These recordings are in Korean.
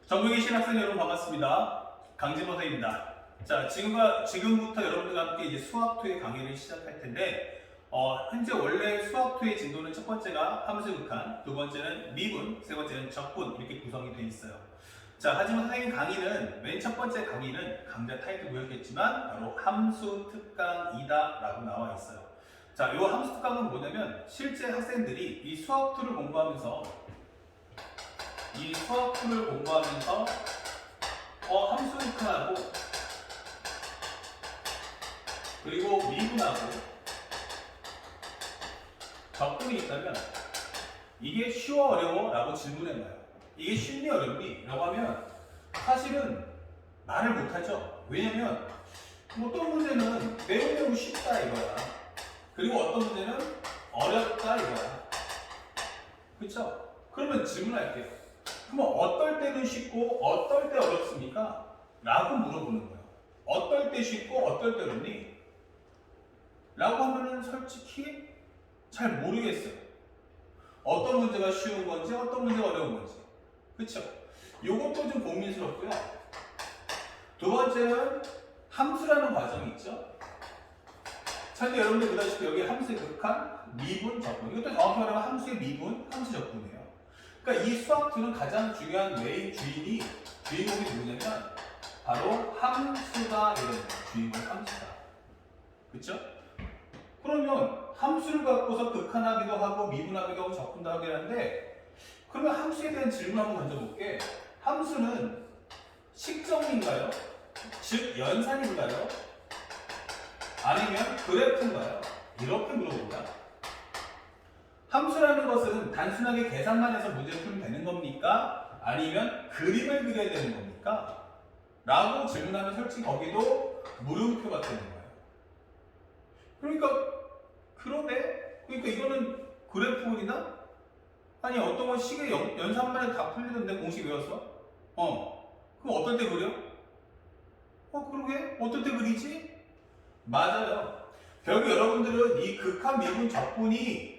전국에 계신 학생 여러분 반갑습니다. 강진모사입니다. 자, 지금부터 여러분들과 함께 이제 수학2의 강의를 시작할 텐데, 현재 원래 수학2의 진도는 첫 번째가 함수 극한, 두 번째는 미분, 세 번째는 적분 이렇게 구성이 되어 있어요. 자, 하지만 선생님 강의는 맨 첫 번째 강의는 강좌 타이틀 보였겠지만 바로 함수 특강이다 라고 나와 있어요. 자, 이 함수 특강은 뭐냐면 실제 학생들이 이 수학2를 공부하면서 함수 극한하고 그리고 미분하고 적분이 있다면 이게 쉬워 어려워? 라고 질문해봐요. 이게 쉽니 어렵니? 라고 하면 사실은 말을 못하죠. 왜냐면 어떤 문제는 매우 쉽다 이거야. 그리고 어떤 문제는 어렵다 이거야. 그쵸? 그러면 질문할게요. 그럼 어떨 때는 쉽고 어떨 때 어렵습니까? 라고 물어보는 거예요. 어떨 때 쉽고 어떨 때 어렵니? 라고 하면은 솔직히 잘 모르겠어요. 어떤 문제가 쉬운 건지 어떤 문제가 어려운 건지. 그쵸? 요것도 좀 고민스럽고요. 두 번째는 함수라는 과정이 있죠. 현재 여러분들 보다시피 여기 함수의 극한, 미분, 적분. 이것도 정확히 말하면 함수의 미분, 함수 적분이에요. 그러니까 이 수학2는 가장 중요한 주인공이 누구냐면 바로 함수가 되는 거예요. 주인공 함수다. 그쵸? 그러면 함수를 갖고서 극한하기도 하고 미분하기도 하고 적분도 하긴 하는데 그러면 함수에 대한 질문 한번 던져볼게. 함수는 식정인가요? 즉 연산인가요? 아니면 그래프인가요? 이렇게 물어봅니다. 함수라는 것은 단순하게 계산만 해서 문제를 풀면 되는 겁니까? 아니면 그림을 그려야 되는 겁니까? 라고 질문하면 솔직히 거기도 물음표가 되는 거예요. 그러니까 그러니까 이거는 그래프이나? 아니 어떤 건 식의 연산만 해도 다 풀리던데 공식 외웠어? 그럼 어떨 때 그려? 그러게? 어떨 때 그리지? 맞아요. 결국 여러분들은 이 극한 미분 적분이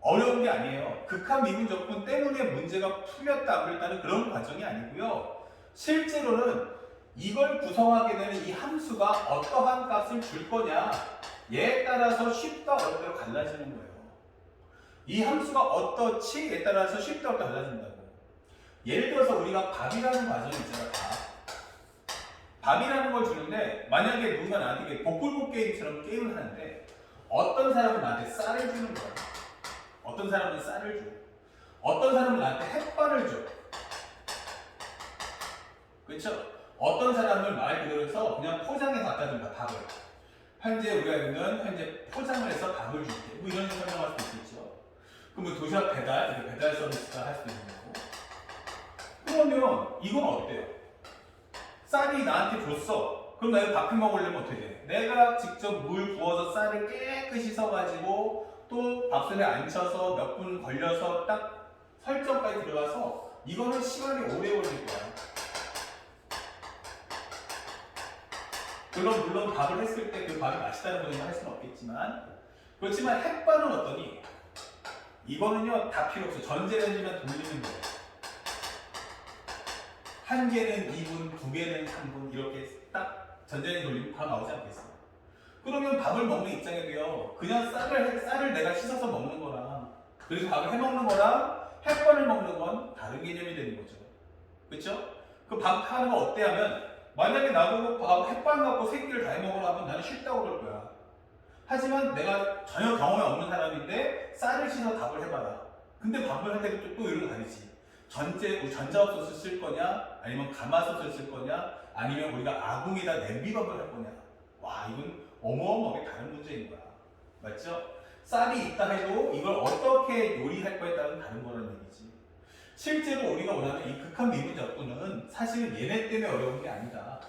어려운 게 아니에요. 극한 미분 적분 때문에 문제가 풀렸다 안 풀렸다는 그런 과정이 아니고요. 실제로는 이걸 구성하게 되는 이 함수가 어떠한 값을 줄 거냐 얘에 따라서 쉽다 어렵다로 갈라지는 거예요. 이 함수가 어떻지에 따라서 쉽다 어렵다 갈라진다고. 예를 들어서 우리가 밥이라는 과정이 있잖아. 밥이라는 걸 주는데 만약에 누군가 나한테 복불복 게임처럼 게임을 하는데 어떤 사람은 나한테 쌀을 주는 거야. 어떤 사람은 쌀을 줘. 어떤 사람은 나한테 햇반을 줘. 그렇죠? 어떤 사람은 말 그대로 해서 그냥 포장해 갖다 준다. 밥을. 현재 포장을 해서 밥을 줄게. 뭐 이런 식으로 설명할 수도 있겠죠. 그럼 뭐 도시락 배달 서비스가 할 수도 있는 거고. 그러면 이건 어때요? 쌀이 나한테 줬어. 그럼 나 이거 밥 해 먹으려면 어떻게 돼? 내가 직접 물 부어서 쌀을 깨끗이 씻어가지고 또 밥솥에 앉혀서 몇 분 걸려서 딱 설정까지 들어가서 이거는 시간이 오래 걸릴 거야. 물론 밥을 했을 때 그 밥이 맛있다는 거는 할 수는 없겠지만 그렇지만 햇반은 어떠니? 이거는요 다 필요 없어. 전자레인지만 돌리는 거예요. 한 개는 2분, 두 개는 3분 이렇게 딱 전자레인지 돌리면 다 나오지 않겠어요? 그러면 밥을 먹는 입장에도요 그냥 쌀을 내가 씻어서 먹는 거랑 그래서 밥을 해 먹는 거랑 햇반을 먹는 건 다른 개념이 되는 거죠. 그렇죠? 그 밥 하는 거 어때 하면 만약에 나보고 햇반 갖고 세 끼를 다 해 먹으라 하면 나는 싫다고 그럴 거야. 하지만 내가 전혀 경험이 없는 사람인데 쌀을 씻어서 밥을 해봐라. 근데 밥을 할 때도 또 이런 거 다르지. 전자밥솥을 쓸 거냐 아니면 가마솥을 쓸 거냐 아니면 우리가 아궁이다 냄비밥을 할 거냐. 와 이건 어마어마하게 다른 문제인 거야. 맞죠? 쌀이 있다 해도 이걸 어떻게 요리할 거에 따른 다른 거라는 얘기지. 실제로 우리가 원하는 이 극한 미분 적분은 사실은 얘네 때문에 어려운 게 아니다.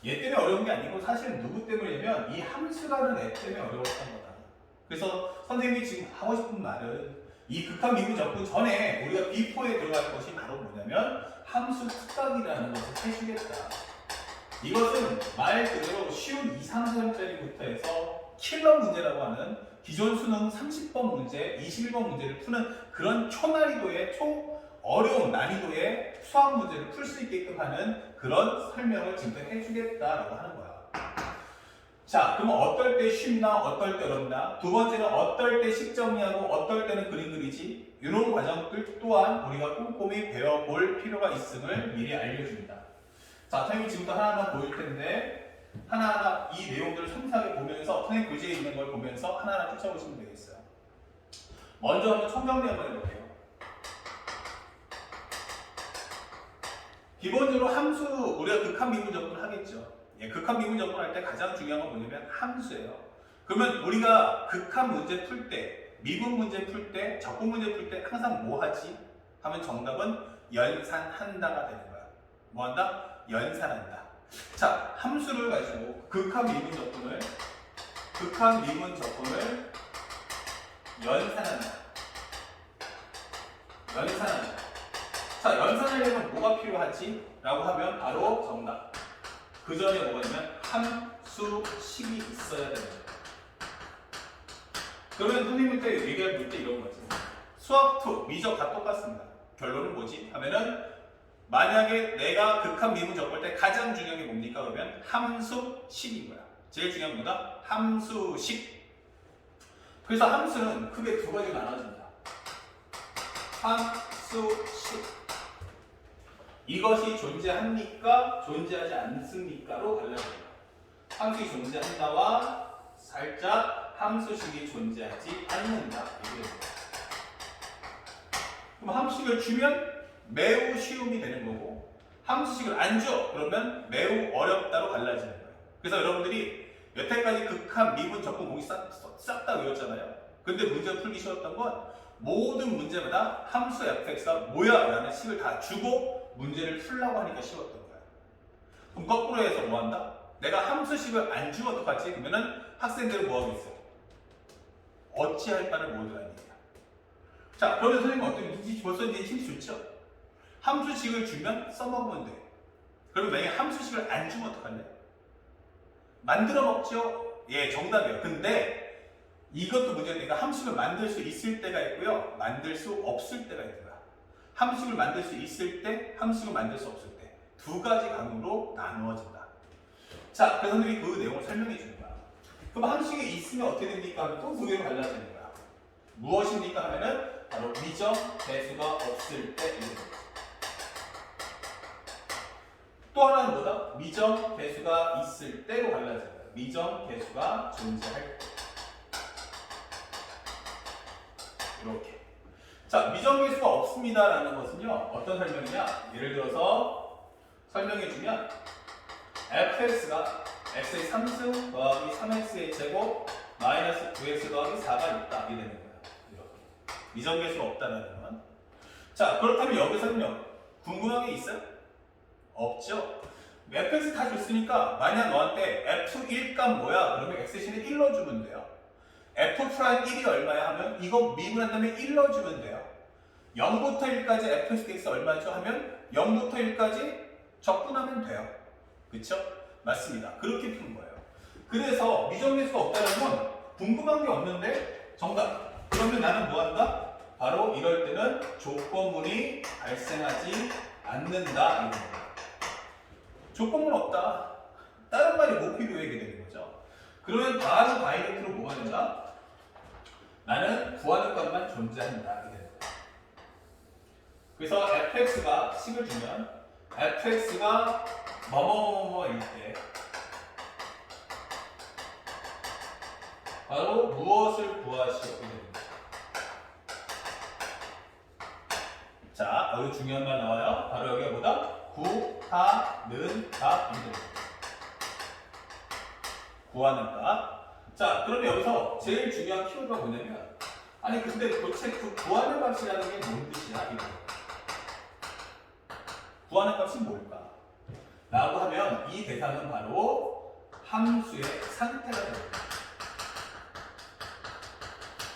얘 때문에 어려운 게 아니고 사실은 누구 때문이냐면 이 함수라는 애 때문에 어려웠던 거다. 그래서 선생님이 지금 하고 싶은 말은 이 극한 미분 적분 전에 우리가 B4에 들어갈 것이 바로 뭐냐면 함수 특강이라는 것을 해주겠다. 이것은 말 그대로 쉬운 2, 3점짜리부터 해서 킬러 문제라고 하는 기존 수능 30번 문제, 21번 문제를 푸는 그런 초난이도의 어려운 난이도의 수학 문제를 풀 수 있게끔 하는 그런 설명을 지금부터 해주겠다라고 하는 거야. 자, 그럼 어떨 때 쉽나 어떨 때 어렵나? 두 번째는 어떨 때 식 정리하고 어떨 때는 그림 그리지? 이런 과정들 또한 우리가 꼼꼼히 배워볼 필요가 있음을 미리 알려줍니다. 자, 선생님이 지금부터 하나하나 보일 텐데 하나하나 이 내용들을 섬세하게 보면서 선생님 교재에 있는 걸 보면서 하나하나 쫓아보시면 되겠어요. 먼저 한번 총정리 한번 해볼게요. 기본적으로 함수, 우리가 극한 미분 접근을 하겠죠. 예, 극한 미분 접근할 때 가장 중요한 건 뭐냐면 함수예요. 그러면 우리가 극한 문제 풀 때, 미분 문제 풀 때, 적분 문제 풀 때 항상 뭐 하지? 하면 정답은 연산한다가 되는 거야. 뭐 한다? 연산한다. 자, 함수를 가지고 극한 미분 접근을 연산한다. 연산한다. 자, 연산하려면 뭐가 필요하지? 라고 하면 바로 정답. 그 전에 뭐가 있냐면 함수식이 있어야 됩니다. 그러면 선생님한테 얘기할 때 이런 거지. 수학2, 미적 다 똑같습니다. 결론은 뭐지? 하면은 만약에 내가 극한 미분 접할 때 가장 중요한 게 뭡니까? 그러면 함수식인 거야. 제일 중요한 건 뭐다? 함수식. 그래서 함수는 크게 두 가지가 나눠진다. 함수식. 이것이 존재합니까? 존재하지 않습니까?로 갈라집니다. 함수식이 존재한다와 살짝 함수식이 존재하지 않는다. 그럼 함수식을 주면 매우 쉬움이 되는 거고 함수식을 안 줘. 그러면 매우 어렵다로 갈라지는 거예요. 그래서 여러분들이 여태까지 극한 미분 접근 공식 싹 다 외웠잖아요. 근데 문제 풀기 쉬웠던 건 모든 문제마다 함수 fx가 뭐야? 라는 식을 다 주고 문제를 풀라고 하니까 쉬웠던 거야. 그럼 거꾸로 해서 뭐 한다? 내가 함수식을 안 주면 어떡하지? 그러면은 학생들은 뭐 하고 있어? 어찌할 바를 모르라는 얘기야. 자, 그러면 선생님 어떻게 벌써 이제 힘이 좋죠? 함수식을 주면 써먹으면 돼. 그러면 만약에 함수식을 안 주면 어떡할래? 만들어 먹죠? 예, 정답이에요. 근데 이것도 문제는 내가 함수식을 만들 수 있을 때가 있고요. 만들 수 없을 때가 있는 거야. 함수식을 만들 수 있을 때, 함수식을 만들 수 없을 때. 두 가지 강으로 나누어진다. 자, 그래서 선생님이 그 내용을 설명해 주는 거야. 그럼 함수식이 있으면 어떻게 됩니까? 하면 또 두 개로 갈라지는 거야. 무엇입니까? 하면은 바로 미정 배수가 없을 때. 또 하나는 뭐다? 미정 배수가 있을 때로 갈라져요. 미정 배수가 존재할 때. 이렇게. 자, 미정 배수가 없습니다라는 것은요, 어떤 설명이냐? 예를 들어서 설명해주면 fx가 x의 3승 더하기 3x의 제곱 마이너스 9x 더하기 4가 있다. 이렇게 되는 거예요. 이렇게. 미정 배수가 없다는 건. 자, 그렇다면 여기서는요, 궁금한 게 있어요? 없죠? fx 다 줬으니까 만약 너한테 f1 값 뭐야? 그러면 x 대신에 1 넣어주면 돼요. f'1이 얼마야? 하면 이거 미분한 다음에 1 넣어주면 돼요. 0부터 1까지 fx 얼마죠? 하면 0부터 1까지 적분하면 돼요. 그쵸? 맞습니다. 그렇게 푸는 거예요. 그래서 미정배수가 없다는 건 궁금한 게 없는데 정답. 그러면 나는 뭐 한다? 바로 이럴 때는 조건문이 발생하지 않는다. 조건문 없다. 다른 말이 못 필요해 되는 거죠. 그러면 바로 다이렉트로 뭐가 된다? 나는 구하는 것만 존재한다. 이렇게 된다. 그래서 fx가 식을 주면 fx가 뭐뭐뭐뭐일 때 바로 무엇을 구하시오? 자, 여기 중요한 말 나와요. 바로 여기가 뭐다? 구하는 값입니다. 구하는 값. 자, 그러면 여기서 제일 중요한 키워드가 뭐냐면, 아니 근데 도대체 그 구하는 값이라는 게 뭔 뜻이야? 이거. 구하는 값이 뭘까? 라고 하면 이 대상은 바로 함수의 상태가 됩니다.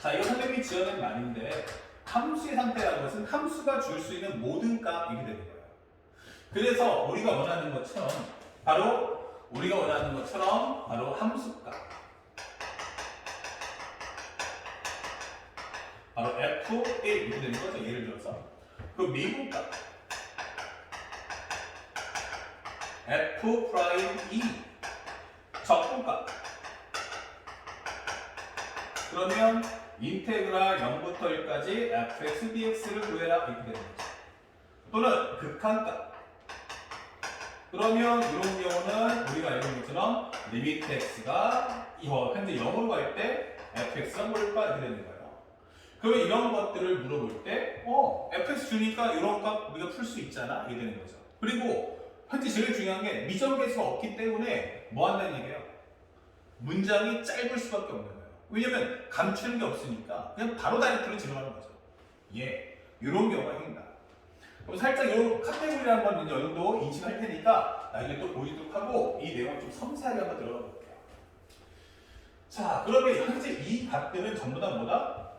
자, 이거 선생님이 지어낸 말인데 함수의 상태라는 것은 함수가 줄 수 있는 모든 값 이렇게 되는 거예요. 그래서 우리가 원하는 것처럼 바로 함수값 바로 f1 이렇게 되는 거죠. 예를 들어서 그 미분값 F'E 적분값. 그러면 인테그랄 0부터 1까지 fx dx를 구해라 이렇게 되는 거죠. 또는 극한값. 그러면 이런 경우는 우리가 알고 있는 것처럼 리미트 x가 현재 0으로 갈 때 fx가 뭘까 이렇게 되는 거예요. 그러면 이런 것들을 물어볼 때 fx 주니까 이런 값 우리가 풀 수 있잖아 이렇게 되는 거죠. 그리고 현재 제일 중요한 게 미정계수가 없기 때문에 뭐 한다는 얘기예요? 문장이 짧을 수밖에 없는 거예요. 왜냐면 감추는 게 없으니까 그냥 바로 다이렉트로 들어가는 거죠. 이런 경우가 생긴다. 그럼 살짝 이 카테고리를 한번 이제 어느 정도 인식할 테니까 나중에 또 보이도록 하고 이 내용을 좀 섬세하게 한번 들어가 볼게요. 자, 그러면 현재 이 값들은 전부 다 뭐다?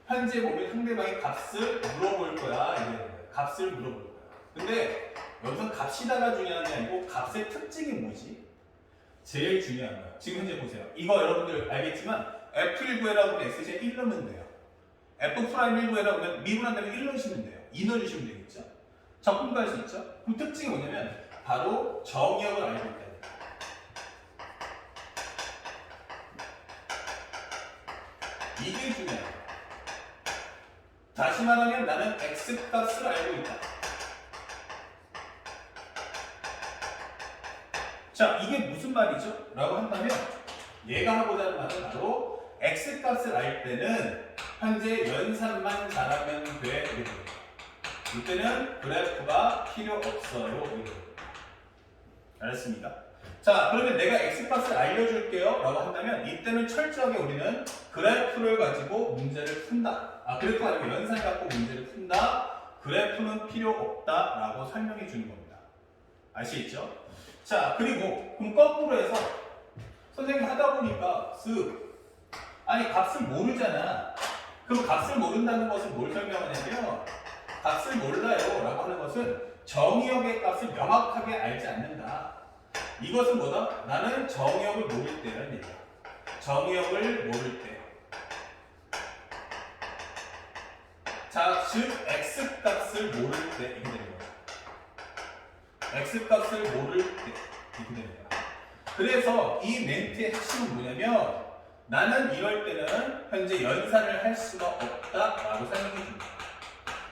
현재 보면 상대방이 값을 물어볼 거야. 이제 값을 물어볼 거야. 근데 여기서 값이다가 중요한 게 아니고 값의 특징이 뭐지? 제일 중요한 거예요. 지금 현재 보세요. 이거 여러분들 알겠지만 F1 구해라고 하면 X제 1 넣으면 돼요. F'1 구해라고 하면 미분한 다음에 1 넣으시면 돼요. 2 넣어주시면 되겠죠? 적분도 할 수 있죠? 그럼 특징이 뭐냐면 바로 정의역을 알고 있다. 이게 중요해요. 다시 말하면 나는 X값을 알고 있다. 자, 이게 무슨 말이죠? 라고 한다면 얘가 하고자 하는 말은 바로 X값을 알 때는 현재 연산만 잘하면 돼. 이때는 그래프가 필요 없어요. 알았습니까? 자, 그러면 내가 X값을 알려줄게요. 라고 한다면 이때는 철저하게 우리는 그래프를 가지고 문제를 푼다. 그래프가 아니고 연산 갖고 문제를 푼다. 그래프는 필요 없다. 라고 설명해 주는 겁니다. 아시겠죠? 자, 그리고 그럼 거꾸로 해서 선생님 하다 보니까 아니 값을 모르잖아. 그럼 값을 모른다는 것은 뭘 설명하냐면 값을 몰라요 라고 하는 것은 정의역의 값을 명확하게 알지 않는다. 이것은 뭐다? 나는 정의역을 모를 때라는 얘기야. 정의역을 모를 때. 자, 즉 X값을 모를 때 이렇게 되는 거야. X값을 모를 때 이렇게 되는 거야. 그래서 이 멘트의 핵심은 뭐냐면 나는 이럴 때는 현재 연산을 할 수가 없다라고 설명해 줍니다.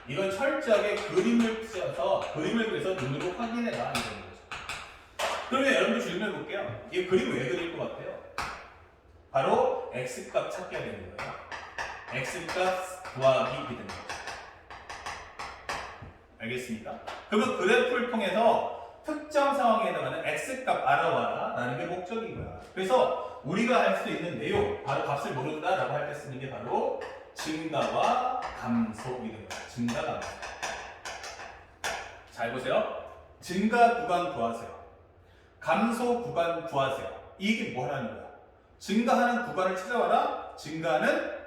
이건 철저하게 그림을 그려서 눈으로 확인해라 이런 거죠. 그러면 여러분들 질문해 볼게요. 이 그림 왜 그릴 것 같아요? 바로 X값 찾기가 되는 거예요. X값 구하기 이렇게 되는 거죠. 알겠습니까? 그러면 그래프를 통해서 특정 상황에 해당하는 X값 알아와라 라는 게 목적인 거야. 그래서 우리가 할 수 있는 내용, 바로 값을 모른다 라고 할 때 쓰는 게 바로 증가와 감소이 됩니다. 증가, 감소. 잘 보세요. 증가 구간 구하세요. 감소 구간 구하세요. 이게 뭐 하는 거야? 증가하는 구간을 찾아와라. 증가하는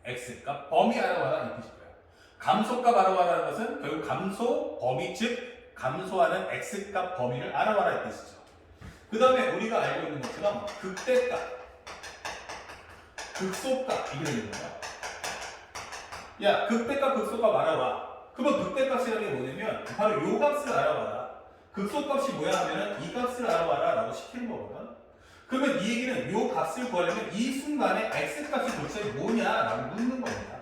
X값 범위 알아와라 이 뜻일 거예요. 감소값 알아와라는 것은 결국 감소 범위, 즉 감소하는 X값 범위를 알아와라 이 뜻이죠. 그 다음에 우리가 알고 있는 것처럼 극대값, 극소값 이게 되는 거야. 야, 극대값, 극소값 알아봐. 그러면 극대값이라는 게 뭐냐면 바로 요 값을 알아봐라. 극소값이 뭐야 하면은 이 값을 알아봐라 라고 시키는 거거든. 그러면 이 얘기는 요 값을 구하려면 이 순간에 X값이 도대체 뭐냐 라고 묻는 겁니다.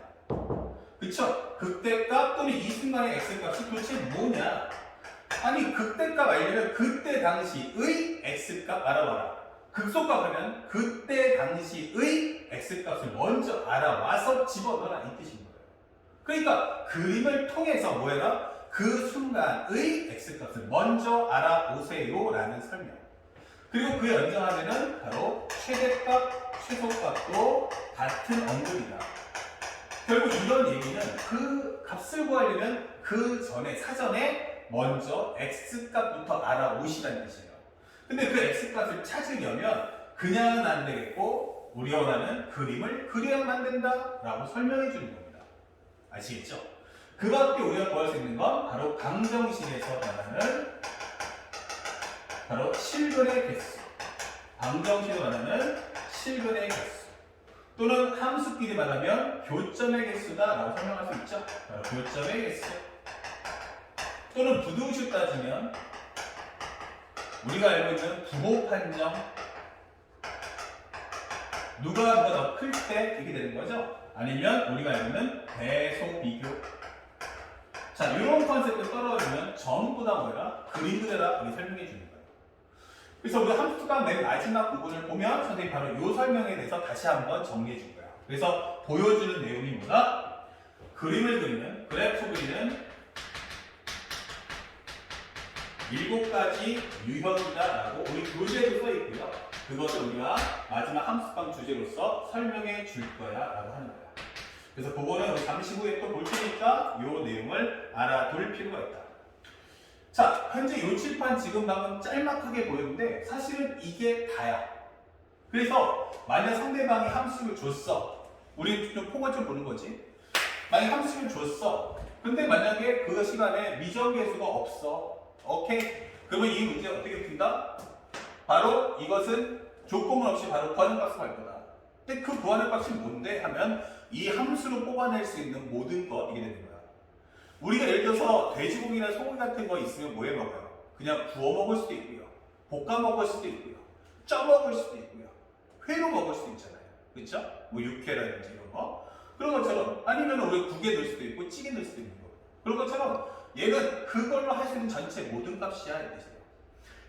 그쵸? 극대값 또는 이 순간의 X값이 도대체 뭐냐? 아니 극대값 알려면 그때 당시의 X값 알아봐라. 극소값 하면 그때 당시의 X값을 먼저 알아와서 집어넣어라 이 뜻인 거예요. 그러니까 그림을 통해서 뭐해라? 그 순간의 X값을 먼저 알아보세요 라는 설명. 그리고 그 연장하면은 바로 최대값, 최소값도 같은 언급이다. 결국 이런 얘기는 그 값을 구하려면 그 전에 사전에 먼저 X값부터 알아오시라는 뜻이에요. 근데 그 X값을 찾으려면 그냥은 안 되겠고 우리가 원하는 그림을 그려야만 된다 라고 설명해 주는 겁니다. 아시겠죠? 그 밖에 우리가 구할 수 있는 건 바로 방정식에서 말하는 바로 실근의 개수. 방정식으로 말하는 실근의 개수. 또는 함수끼리 말하면 교점의 개수다라고 설명할 수 있죠. 교점의 개수. 또는 부등식 따지면 우리가 알고 있는 부호 판정. 누가 더 클 때 이게 되는 거죠. 아니면 우리가 알고 있는 배속 비교. 자, 이런 컨셉을 떨어지면 전부 다 뭐야? 그림 그대로 우리 설명해 주는 거예요. 그래서 우리 함수값 맨 마지막 부분을 보면 선생님이 바로 이 설명에 대해서 다시 한번 정리해 준 거야. 그래서 보여주는 내용이 뭐다? 그림을 그리는, 그래프 그리는 7가지 유형이다라고 우리 교재에도 써 있고요. 그것을 우리가 마지막 함수값 주제로서 설명해 줄 거야 라고 하는 거야. 그래서 그거는 우리 잠시 후에 또 볼 테니까 이 내용을 알아둘 필요가 있다. 자, 현재 이 칠판 지금 방금 짤막하게 보였는데 사실은 이게 다야. 그래서 만약 상대방이 함수를 줬어. 우리 좀 폭을 좀 보는 거지. 만약 함수를 줬어. 근데 만약에 그 시간에 미정계수가 없어. 오케이? 그러면 이 문제 어떻게 푼다? 바로 이것은 조건 없이 바로 구하는 값을 할 거다. 근데 그 구하는 값이 뭔데? 하면 이 함수로 뽑아낼 수 있는 모든 것 이게 되는 거야. 우리가 예를 들어서 돼지고기나 소고기 같은 거 있으면 뭐 해 먹어요? 그냥 구워 먹을 수도 있고요. 볶아 먹을 수도 있고요. 쪄 먹을 수도 있고요. 회로 먹을 수도 있잖아요. 그렇죠? 뭐 육회라든지 이런 거. 그런 것처럼 아니면 우리 국에 넣을 수도 있고 찌개 넣을 수도 있는 거. 그런 것처럼 얘는 그걸로 할 수 있는 전체 모든 값이야 이 뜻이에요.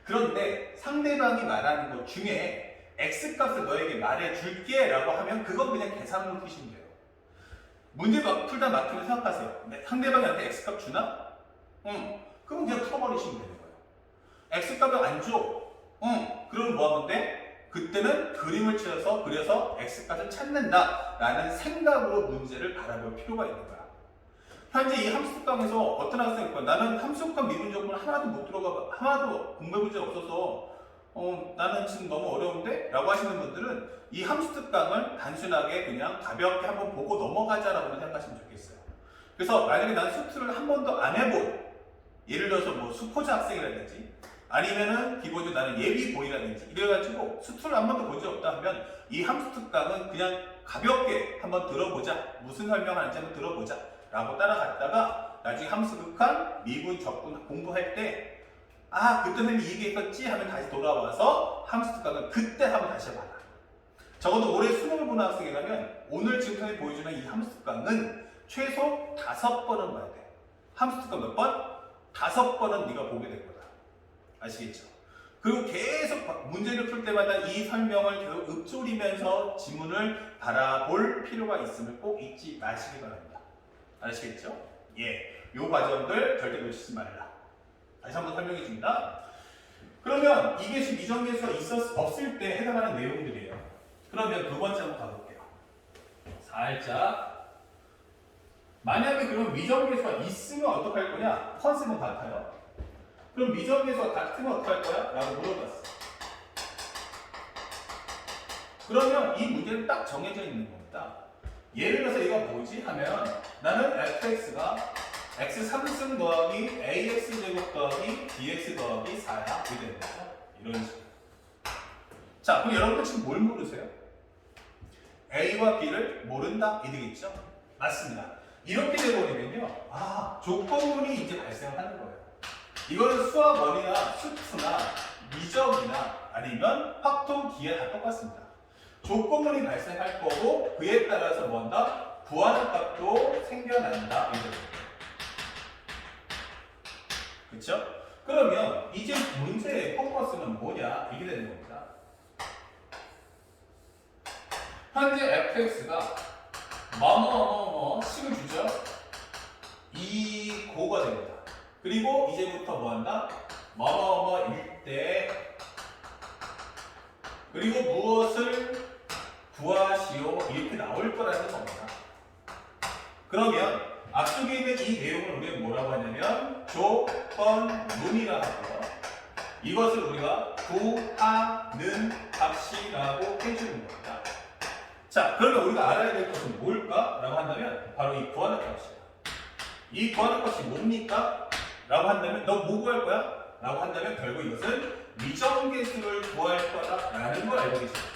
그런데 상대방이 말하는 것 중에 x값을 너에게 말해줄게 라고 하면 그건 그냥 계산으로 푸시면 돼요. 문제 풀다 막히면 생각하세요. 상대방한테 x값 주나? 응. 그럼 그냥 풀어버리시면 되는 거예요. x값을 안 줘? 응. 그럼 뭐 하면 돼? 그때는 그림을 그려서 x값을 찾는다 라는 생각으로 문제를 바라볼 필요가 있는 거야. 현재 이 함수값에서 어떤 학생이 있고 나는 함수값 미분적분 하나도 못 들어가 하나도 공부해본 적 없어서 나는 지금 너무 어려운데? 라고 하시는 분들은 이 함수특강을 단순하게 그냥 가볍게 한번 보고 넘어가자라고 생각하시면 좋겠어요. 그래서 만약에 난 수투를 한 번도 안 해본 예를 들어서 뭐 수포자 학생이라든지 아니면은 기본적으로 나는 예비고이라든지 이래가지고 수투를 한 번도 본 적 없다 하면 이 함수특강은 그냥 가볍게 한번 들어보자. 무슨 설명하는지 한번 들어보자 라고 따라갔다가 나중에 함수극한 미분 적분 공부할 때 아, 그때 선생님이 이 얘기했었지 하면 다시 돌아와서 함수특강을 그때 한번 다시 해봐라. 적어도 올해 수능을 보는 학생이라면 오늘 지금 선생님이 보여주는 이 함수특강은 최소 5번은 봐야 돼. 함수특강 몇 번? 5번은 네가 보게 될 거다. 아시겠죠? 그리고 계속 문제를 풀 때마다 이 설명을 계속 읊조리면서 지문을 바라볼 필요가 있음을 꼭 잊지 마시기 바랍니다. 아시겠죠? 예, 요 과정들 절대 놓치지 말라. 다시 한번 설명해 줍니다. 그러면 이게 미정계수가 없을 때 해당하는 내용들이에요. 그러면 두 번째 한번 가볼게요. 살짝. 만약에 그럼 미정계수가 있으면 어떡할 거냐? 컨셉은 같아요. 그럼 미정계수가 같으면 어떡할 거야? 라고 물어봤어. 그러면 이 문제는 딱 정해져 있는 겁니다. 예를 들어서 이거 뭐지? 하면 나는 fx가 x 3승 더하기 ax 제곱 더하기 bx 더하기 4야. 이렇게 되는 거죠. 이런 식으로. 자, 그럼 여러분들 지금 뭘 모르세요? a와 b를 모른다? 이 되겠죠? 맞습니다. 이렇게 되버리면요. 아, 조건문이 이제 발생하는 거예요. 이거는 수학 원이나 수투나 미적이나 아니면 확통, 기하 다 똑같습니다. 조건문이 발생할 거고 그에 따라서 뭔가 구하는 값도 생겨난다. 그렇죠? 그러면 이제 문제의 포커스는 뭐냐? 이게 되는 겁니다. 현재 fx가 뭐뭐뭐뭐 식을 주죠? 이 고가 됩니다. 그리고 이제부터 뭐한다? 뭐뭐뭐일 때 그리고 무엇을 구하시오 이렇게 나올 거라는 겁니다. 그러면 앞쪽에 있는 이 내용을 우리가 뭐라고 하냐면 조건문이라고 하고요. 이것을 우리가 구하는 값이라고 해주는 겁니다. 자, 그러면 우리가 알아야 될 것은 뭘까? 라고 한다면 바로 이 구하는 값이야. 이 구하는 값이 뭡니까? 라고 한다면 너 뭐 구할 거야? 라고 한다면 결국 이것은 미정계수를 구할 거다 라는 걸 알고 계십니다.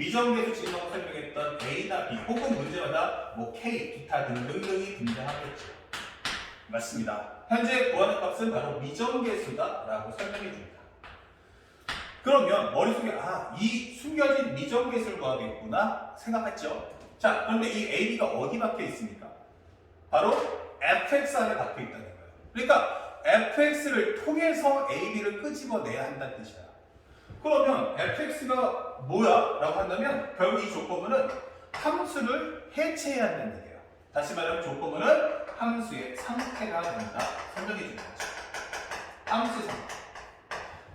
미정계수 지정하고 설명했던 A나 B 혹은 문제마다 뭐 K, 기타 등등등이 등장하겠죠. 맞습니다. 현재 구하는 값은 바로 미정계수다 라고 설명해 줍니다. 그러면 머릿속에 이 숨겨진 미정계수를 구하겠구나 생각했죠. 자, 그런데 이 AB가 어디 박혀 있습니까? 바로 fx 안에 박혀 있다는 거예요. 그러니까 fx를 통해서 AB를 끄집어내야 한다는 뜻이야. 그러면 fx가 뭐야? 라고 한다면 결국 이 조건문은 함수를 해체해야 한다는 얘기예요. 다시 말하면 조건문은 함수의 상태가 된다. 설명해 주는 거죠. 함수의 상태.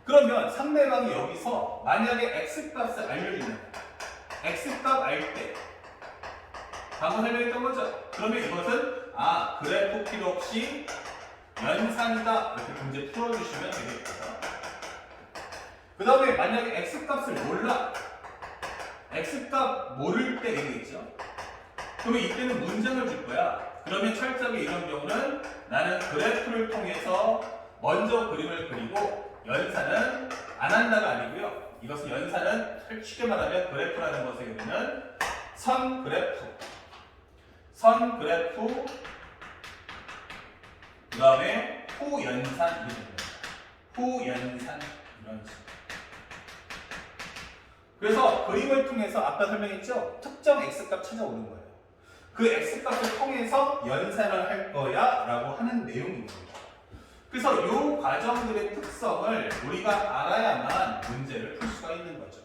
그러면 상대방이 여기서 만약에 x값을 알려주면 x값 알 때 방금 설명했던 거죠. 그러면 이것은 그래프 필요 없이 연산이다 이렇게 문제 풀어주시면 되겠고요. 그 다음에 만약에 x값을 몰라 x값 모를 때 되겠죠. 그러면 이때는 문장을 줄 거야. 그러면 철저하게 이런 경우는 나는 그래프를 통해서 먼저 그림을 그리고 연산은 안 한다가 아니고요. 이것은 연산은 쉽게 말하면 그래프라는 것의 의미는 선 그래프, 그 다음에 후연산 후연산 이런 식으로. 그래서 그림을 통해서 아까 설명했죠? 특정 x값 찾아오는 거예요. 그 x값을 통해서 연산을 할 거야 라고 하는 내용인 겁니다. 그래서 이 과정들의 특성을 우리가 알아야만 문제를 풀 수가 있는 거죠.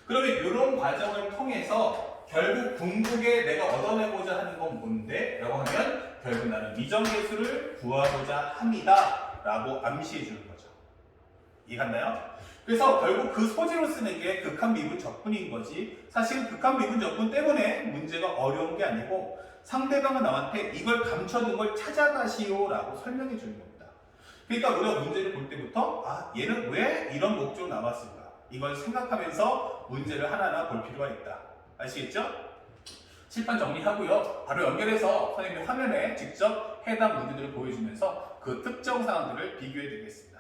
그러면 이런 과정을 통해서 결국 궁극에 내가 얻어내고자 하는 건 뭔데? 라고 하면 결국 나는 미정계수를 구하고자 합니다 라고 암시해 주는 거죠. 이해갔나요? 그래서 결국 그 소재로 쓰는 게 극한 미분 적분인 거지, 사실 극한 미분 적분 때문에 문제가 어려운 게 아니고 상대방은 남한테 이걸 감춰둔 걸 찾아가시오 라고 설명해 주는 겁니다. 그러니까 우리가 문제를 볼 때부터 얘는 왜 이런 목적으로 나왔을까? 이걸 생각하면서 문제를 하나하나 볼 필요가 있다. 아시겠죠? 칠판 정리하고요. 바로 연결해서 선생님이 화면에 직접 해당 문제들을 보여주면서 그 특정 사항들을 비교해 드리겠습니다.